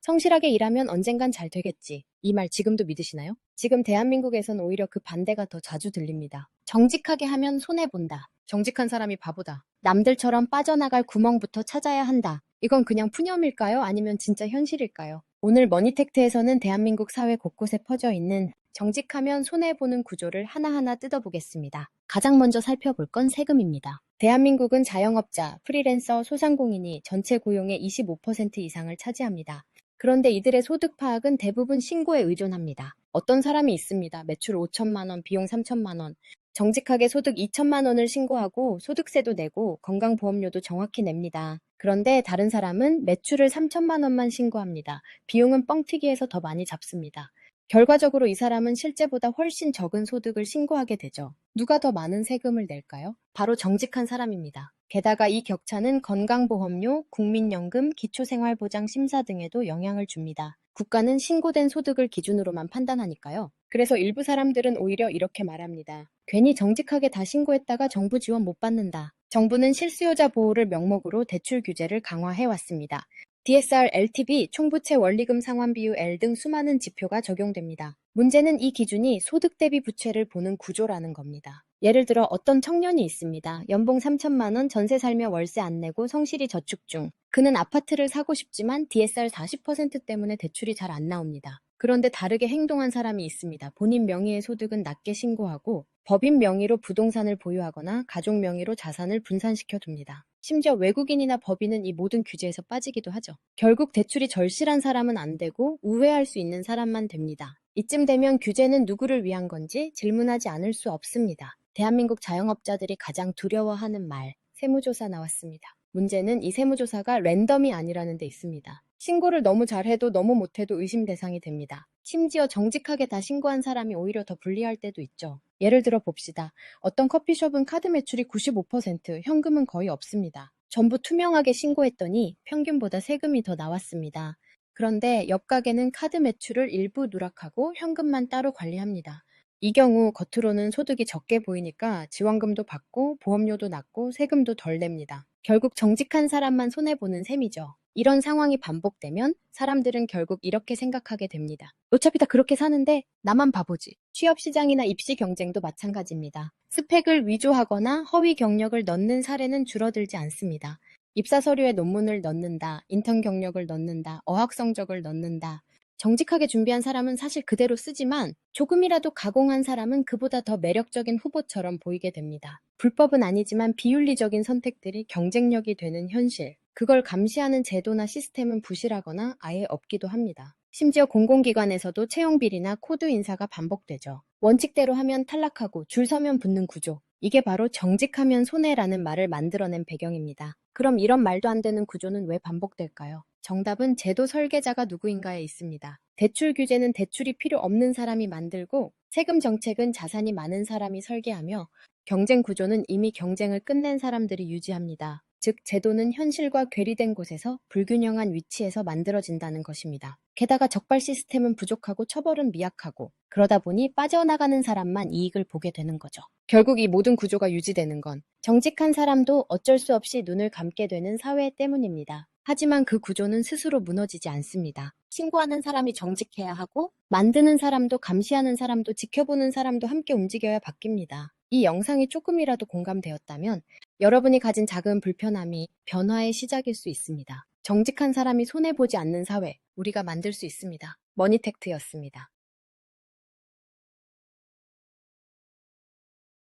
성실하게 일하면 언젠간 잘 되겠지. 이 말 지금도 믿으시나요? 지금 대한민국에선 오히려 그 반대가 더 자주 들립니다. 정직하게 하면 손해본다. 정직한 사람이 바보다. 남들처럼 빠져나갈 구멍부터 찾아야 한다. 이건 그냥 푸념일까요? 아니면 진짜 현실일까요? 오늘 머니택트에서는 대한민국 사회 곳곳에 퍼져 있는 정직하면 손해보는 구조를 하나하나 뜯어보겠습니다. 가장 먼저 살펴볼 건 세금입니다. 대한민국은 자영업자, 프리랜서, 소상공인이 전체 고용의 25% 이상을 차지합니다. 그런데 이들의 소득 파악은 대부분 신고에 의존합니다. 어떤 사람이 있습니다. 매출 5천만 원, 비용 3천만 원. 정직하게 소득 2천만 원을 신고하고 소득세도 내고 건강보험료도 정확히 냅니다. 그런데 다른 사람은 매출을 3천만 원만 신고합니다. 비용은 뻥튀기해서 더 많이 잡습니다. 결과적으로 이 사람은 실제보다 훨씬 적은 소득을 신고하게 되죠. 누가 더 많은 세금을 낼까요? 바로 정직한 사람입니다. 게다가 이 격차는 건강보험료, 국민연금, 기초생활보장 심사 등에도 영향을 줍니다. 국가는 신고된 소득을 기준으로만 판단하니까요. 그래서 일부 사람들은 오히려 이렇게 말합니다. 괜히 정직하게 다 신고했다가 정부 지원 못 받는다. 정부는 실수요자 보호를 명목으로 대출 규제를 강화해왔습니다. DSR, LTV, 총부채 원리금 상환 비율 L 등 수많은 지표가 적용됩니다. 문제는 이 기준이 소득 대비 부채를 보는 구조라는 겁니다. 예를 들어 어떤 청년이 있습니다. 연봉 3천만 원, 전세 살며 월세 안 내고 성실히 저축 중. 그는 아파트를 사고 싶지만 DSR 40% 때문에 대출이 잘 안 나옵니다. 그런데 다르게 행동한 사람이 있습니다. 본인 명의의 소득은 낮게 신고하고 법인 명의로 부동산을 보유하거나 가족 명의로 자산을 분산시켜 둡니다. 심지어 외국인이나 법인은 이 모든 규제에서 빠지기도 하죠. 결국 대출이 절실한 사람은 안 되고 우회할 수 있는 사람만 됩니다. 이쯤 되면 규제는 누구를 위한 건지 질문하지 않을 수 없습니다. 대한민국 자영업자들이 가장 두려워하는 말, 세무조사 나왔습니다. 문제는 이 세무조사가 랜덤이 아니라는 데 있습니다. 신고를 너무 잘해도 너무 못해도 의심 대상이 됩니다. 심지어 정직하게 다 신고한 사람이 오히려 더 불리할 때도 있죠. 예를 들어 봅시다. 어떤 커피숍은 카드 매출이 95%, 현금은 거의 없습니다. 전부 투명하게 신고했더니 평균보다 세금이 더 나왔습니다. 그런데 옆 가게는 카드 매출을 일부 누락하고 현금만 따로 관리합니다. 이 경우 겉으로는 소득이 적게 보이니까 지원금도 받고 보험료도 낮고 세금도 덜 냅니다. 결국 정직한 사람만 손해보는 셈이죠. 이런 상황이 반복되면 사람들은 결국 이렇게 생각하게 됩니다. 어차피 다 그렇게 사는데 나만 바보지. 취업시장이나 입시 경쟁도 마찬가지입니다. 스펙을 위조하거나 허위 경력을 넣는 사례는 줄어들지 않습니다. 입사 서류에 논문을 넣는다, 인턴 경력을 넣는다, 어학 성적을 넣는다. 정직하게 준비한 사람은 사실 그대로 쓰지만 조금이라도 가공한 사람은 그보다 더 매력적인 후보처럼 보이게 됩니다. 불법은 아니지만 비윤리적인 선택들이 경쟁력이 되는 현실. 그걸 감시하는 제도나 시스템은 부실하거나 아예 없기도 합니다. 심지어 공공기관에서도 채용비리나 코드 인사가 반복되죠. 원칙대로 하면 탈락하고 줄 서면 붙는 구조. 이게 바로 정직하면 손해라는 말을 만들어낸 배경입니다. 그럼 이런 말도 안 되는 구조는 왜 반복될까요? 정답은 제도 설계자가 누구인가에 있습니다. 대출 규제는 대출이 필요 없는 사람이 만들고 세금 정책은 자산이 많은 사람이 설계하며 경쟁 구조는 이미 경쟁을 끝낸 사람들이 유지합니다. 즉, 제도는 현실과 괴리된 곳에서 불균형한 위치에서 만들어진다는 것입니다. 게다가 적발 시스템은 부족하고 처벌은 미약하고 그러다 보니 빠져나가는 사람만 이익을 보게 되는 거죠. 결국 이 모든 구조가 유지되는 건 정직한 사람도 어쩔 수 없이 눈을 감게 되는 사회 때문입니다. 하지만 그 구조는 스스로 무너지지 않습니다. 신고하는 사람이 정직해야 하고 만드는 사람도 감시하는 사람도 지켜보는 사람도 함께 움직여야 바뀝니다. 이 영상이 조금이라도 공감되었다면 여러분이 가진 작은 불편함이 변화의 시작일 수 있습니다. 정직한 사람이 손해보지 않는 사회, 우리가 만들 수 있습니다. 머니택트였습니다.